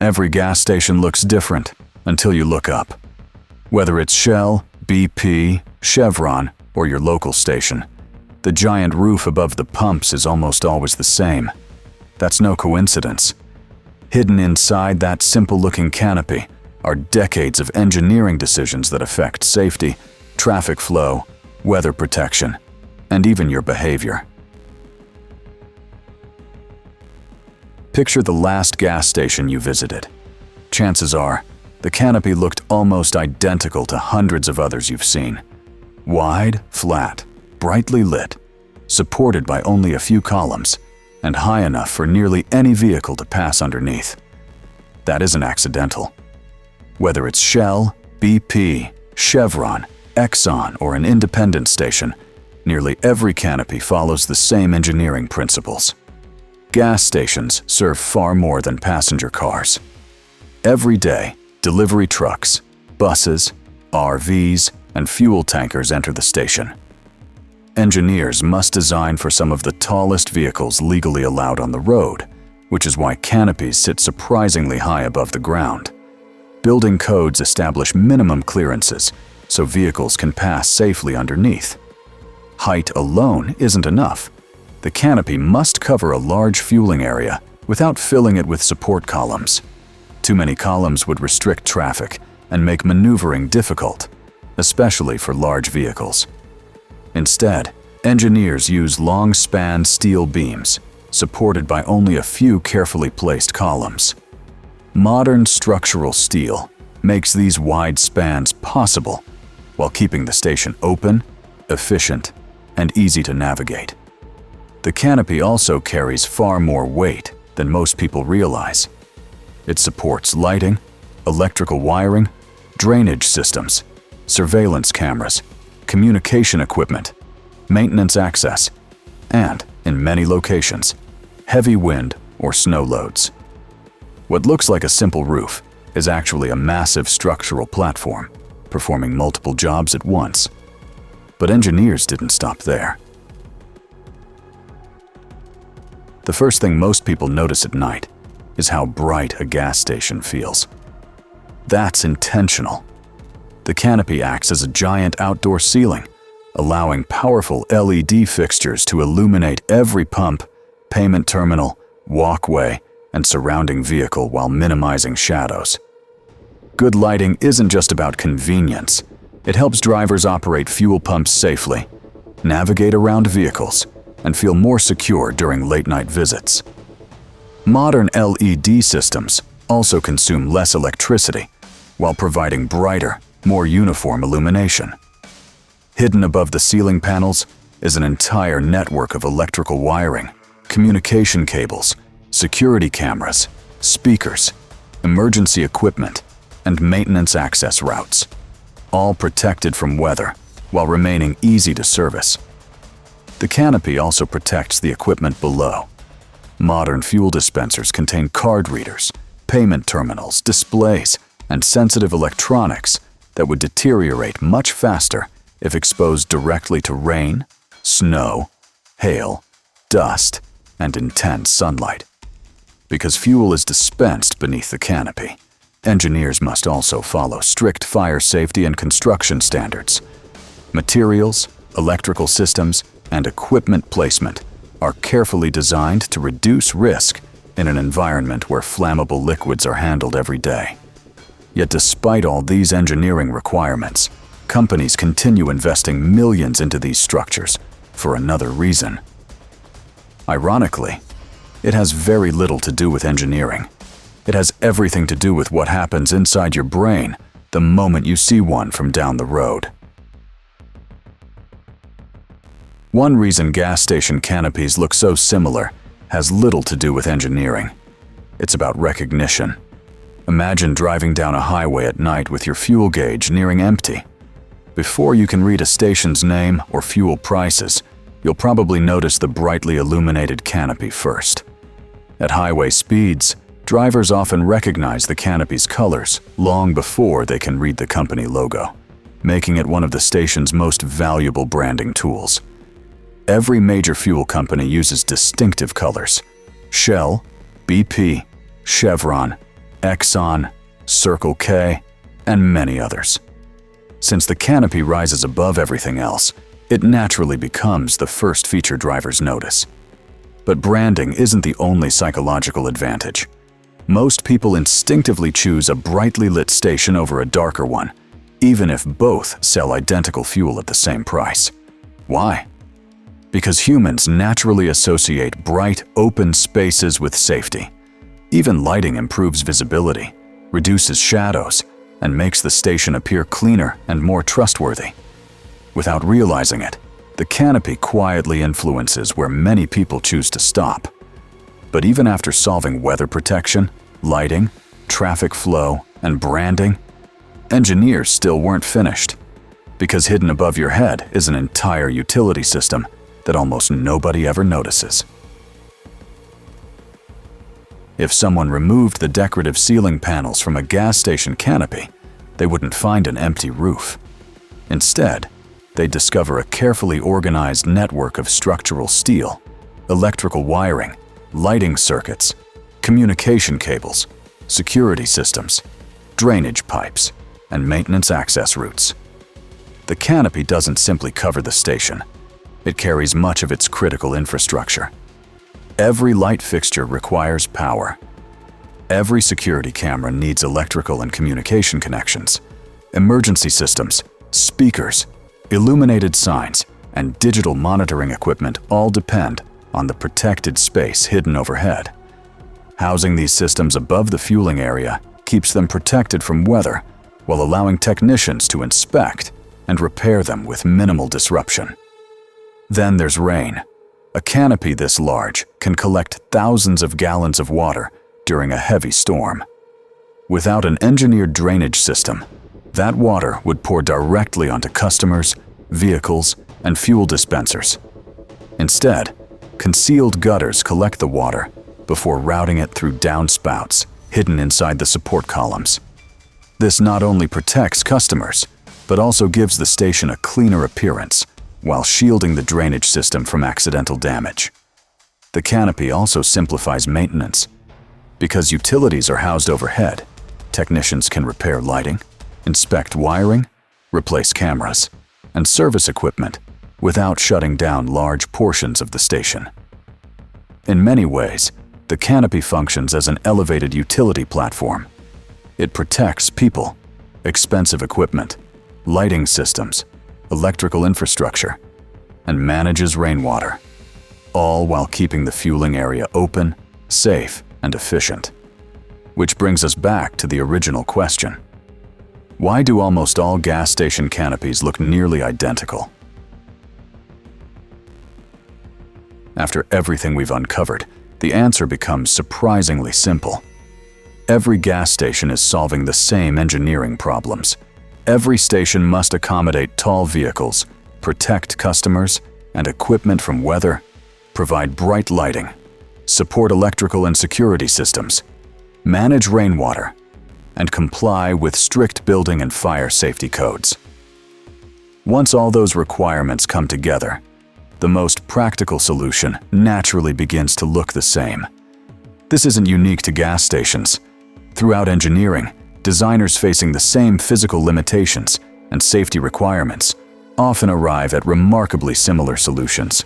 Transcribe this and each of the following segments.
Every gas station looks different until you look up. Whether it's Shell, BP, Chevron, or your local station, the giant roof above the pumps is almost always the same. That's no coincidence. Hidden inside that simple-looking canopy are decades of engineering decisions that affect safety, traffic flow, weather protection, and even your behavior. Picture the last gas station you visited. Chances are, the canopy looked almost identical to hundreds of others you've seen. Wide, flat, brightly lit, supported by only a few columns, and high enough for nearly any vehicle to pass underneath. That isn't accidental. Whether it's Shell, BP, Chevron, Exxon, or an independent station, nearly every canopy follows the same engineering principles. Gas stations serve far more than passenger cars. Every day, delivery trucks, buses, RVs, and fuel tankers enter the station. Engineers must design for some of the tallest vehicles legally allowed on the road, which is why canopies sit surprisingly high above the ground. Building codes establish minimum clearances so vehicles can pass safely underneath. Height alone isn't enough. The canopy must cover a large fueling area without filling it with support columns. Too many columns would restrict traffic and make maneuvering difficult, especially for large vehicles. Instead, engineers use long-span steel beams, supported by only a few carefully placed columns. Modern structural steel makes these wide spans possible while keeping the station open, efficient, and easy to navigate. The canopy also carries far more weight than most people realize. It supports lighting, electrical wiring, drainage systems, surveillance cameras, communication equipment, maintenance access, and, in many locations, heavy wind or snow loads. What looks like a simple roof is actually a massive structural platform, performing multiple jobs at once. But engineers didn't stop there. The first thing most people notice at night is how bright a gas station feels. That's intentional. The canopy acts as a giant outdoor ceiling, allowing powerful LED fixtures to illuminate every pump, payment terminal, walkway, and surrounding vehicle while minimizing shadows. Good lighting isn't just about convenience. It helps drivers operate fuel pumps safely, navigate around vehicles, and feel more secure during late-night visits. Modern LED systems also consume less electricity while providing brighter, more uniform illumination. Hidden above the ceiling panels is an entire network of electrical wiring, communication cables, security cameras, speakers, emergency equipment, and maintenance access routes, all protected from weather while remaining easy to service. The canopy also protects the equipment below. Modern fuel dispensers contain card readers, payment terminals, displays, and sensitive electronics that would deteriorate much faster if exposed directly to rain, snow, hail, dust, and intense sunlight. Because fuel is dispensed beneath the canopy, engineers must also follow strict fire safety and construction standards. Materials, electrical systems, and equipment placement are carefully designed to reduce risk in an environment where flammable liquids are handled every day. Yet despite all these engineering requirements, companies continue investing millions into these structures for another reason. Ironically, it has very little to do with engineering. It has everything to do with what happens inside your brain the moment you see one from down the road. One reason gas station canopies look so similar has little to do with engineering. It's about recognition. Imagine driving down a highway at night with your fuel gauge nearing empty. Before you can read a station's name or fuel prices, you'll probably notice the brightly illuminated canopy first. At highway speeds, drivers often recognize the canopy's colors long before they can read the company logo, making it one of the station's most valuable branding tools. Every major fuel company uses distinctive colors. Shell, BP, Chevron, Exxon, Circle K, and many others. Since the canopy rises above everything else, it naturally becomes the first feature drivers notice. But branding isn't the only psychological advantage. Most people instinctively choose a brightly lit station over a darker one, even if both sell identical fuel at the same price. Why? Because humans naturally associate bright, open spaces with safety. Even lighting improves visibility, reduces shadows, and makes the station appear cleaner and more trustworthy. Without realizing it, the canopy quietly influences where many people choose to stop. But even after solving weather protection, lighting, traffic flow, and branding, engineers still weren't finished. Because hidden above your head is an entire utility system that almost nobody ever notices. If someone removed the decorative ceiling panels from a gas station canopy, they wouldn't find an empty roof. Instead, they'd discover a carefully organized network of structural steel, electrical wiring, lighting circuits, communication cables, security systems, drainage pipes, and maintenance access routes. The canopy doesn't simply cover the station. It carries much of its critical infrastructure. Every light fixture requires power. Every security camera needs electrical and communication connections. Emergency systems, speakers, illuminated signs, and digital monitoring equipment all depend on the protected space hidden overhead. Housing these systems above the fueling area keeps them protected from weather while allowing technicians to inspect and repair them with minimal disruption. Then there's rain. A canopy this large can collect thousands of gallons of water during a heavy storm. Without an engineered drainage system, that water would pour directly onto customers, vehicles, and fuel dispensers. Instead, concealed gutters collect the water before routing it through downspouts hidden inside the support columns. This not only protects customers, but also gives the station a cleaner appearance while shielding the drainage system from accidental damage. The canopy also simplifies maintenance. Because utilities are housed overhead, technicians can repair lighting, inspect wiring, replace cameras, and service equipment without shutting down large portions of the station. In many ways, the canopy functions as an elevated utility platform. It protects people, expensive equipment, lighting systems, electrical infrastructure, and manages rainwater, all while keeping the fueling area open, safe, and efficient. Which brings us back to the original question. Why do almost all gas station canopies look nearly identical? After everything we've uncovered, the answer becomes surprisingly simple. Every gas station is solving the same engineering problems. Every station must accommodate tall vehicles, protect customers and equipment from weather, provide bright lighting, support electrical and security systems, manage rainwater, and comply with strict building and fire safety codes. Once all those requirements come together, the most practical solution naturally begins to look the same. This isn't unique to gas stations. Throughout engineering, designers facing the same physical limitations and safety requirements often arrive at remarkably similar solutions.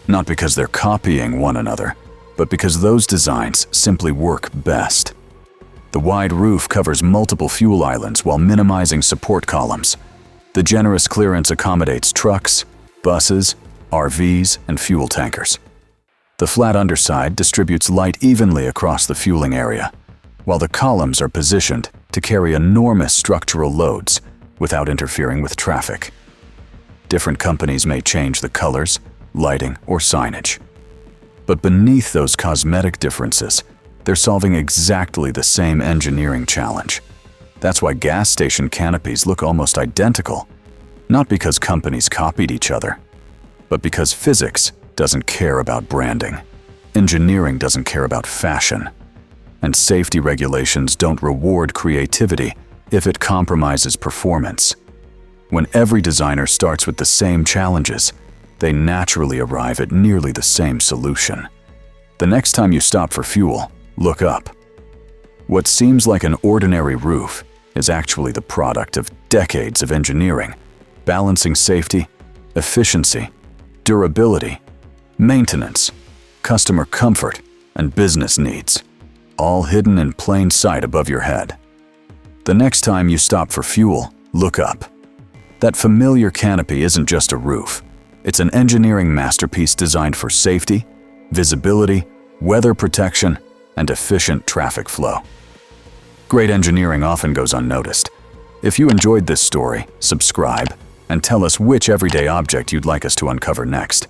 Not because they're copying one another, but because those designs simply work best. The wide roof covers multiple fuel islands while minimizing support columns. The generous clearance accommodates trucks, buses, RVs, and fuel tankers. The flat underside distributes light evenly across the fueling area, while the columns are positioned to carry enormous structural loads without interfering with traffic. Different companies may change the colors, lighting, or signage. But beneath those cosmetic differences, they're solving exactly the same engineering challenge. That's why gas station canopies look almost identical, not because companies copied each other, but because physics doesn't care about branding, engineering doesn't care about fashion, and safety regulations don't reward creativity if it compromises performance. When every designer starts with the same challenges, they naturally arrive at nearly the same solution. The next time you stop for fuel, look up. What seems like an ordinary roof is actually the product of decades of engineering, balancing safety, efficiency, durability, maintenance, customer comfort, and business needs, all hidden in plain sight above your head. The next time you stop for fuel, look up. That familiar canopy isn't just a roof. It's an engineering masterpiece designed for safety, visibility, weather protection, and efficient traffic flow. Great engineering often goes unnoticed. If you enjoyed this story, subscribe and tell us which everyday object you'd like us to uncover next.